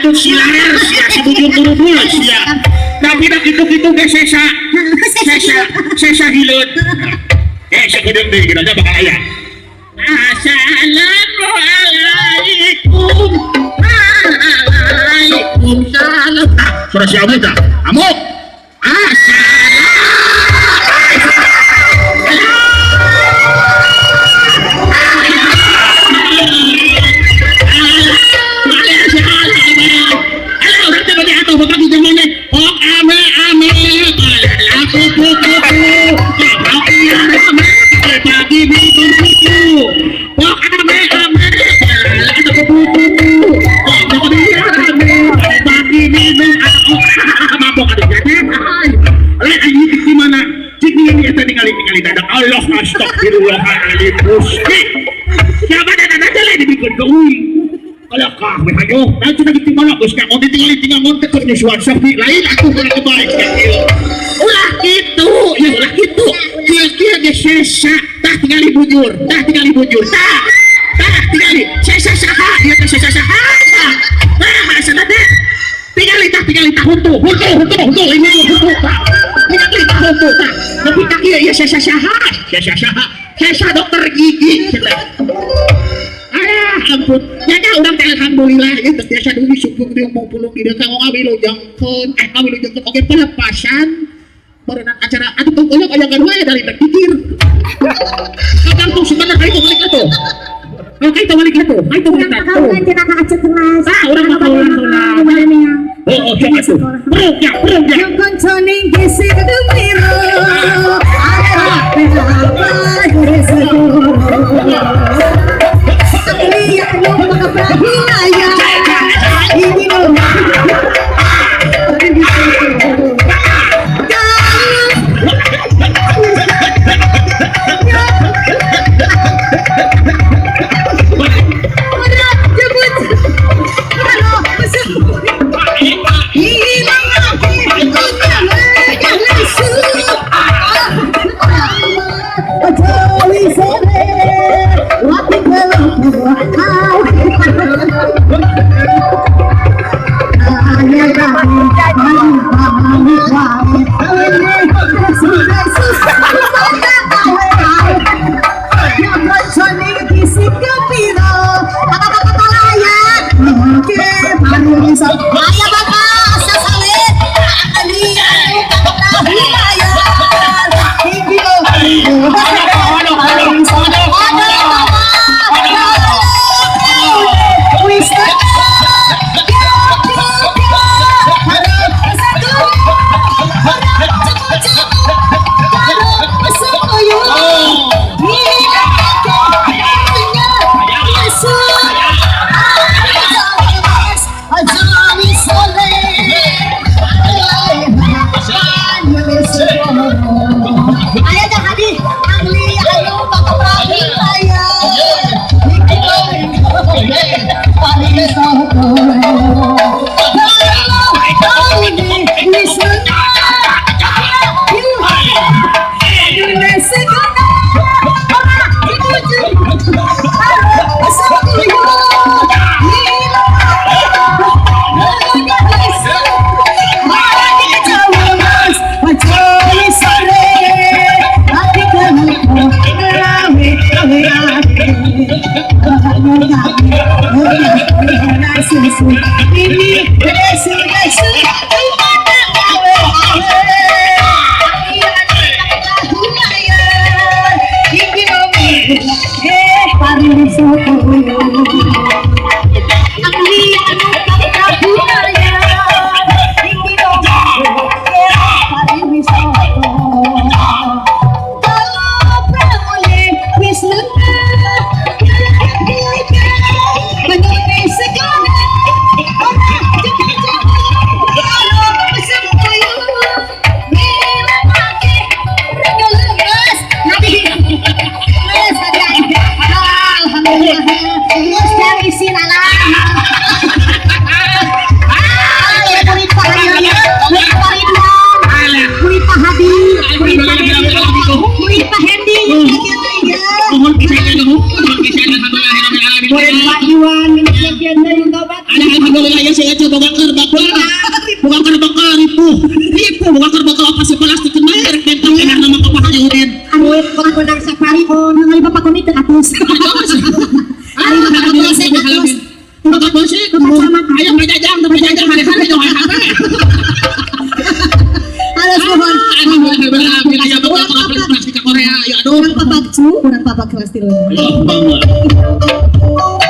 atut silar sia si bujur turun sia tapi dak gitu-gitu ge sesa hileut sakeudeung deui kita bakal aya Assalamualaikum Waalaikumsalam suara si Amuk dah Amuk Allah astagfirullahaladzim Gusti siapa dan lain dibikin keui kalau kah ayo nanti lagi timbalak bos kak mau ditinggal ngontek terus nyusuan sapi lain aku boleh kebalik ulah gitu ya ulah gitu kira-kira dia sesa tak tinggali bujur tak tinggali sesa saha dia teh sesa saha nah sana teh tinggali tahun tuh ini tapi kaki ya sesa dokter gigi ampun nyata orang teh alhamdulillah itu biasa dulu syukur dia mau pulung di dekat ngawilujengkeun oke pelepasan berenang acara aduh tong eueuh aya gadua ya dari pikir kadang tuh sebenarnya kayak balik atuh kayak balik atuh kita ka acet kelas urang mah ulang oh siapa tuh peruk ya yang konconing gisi kedemiro ada lihat lu makapahilaya ini lo ya saya coba bakar bukan bakar itu bukan bakar apa sih plastik kena erek bentang enak nama kapahnya urin Aduh, kodang safari on ngali bapak komite atus. Ari bapak komite atus. Bapak bosnya ayo berjajang hari-hari dong hari-hari Halo mohon. alhamdulillah ya bapak plastik Korea ya aduh Kurang papak kelas tilu. Allah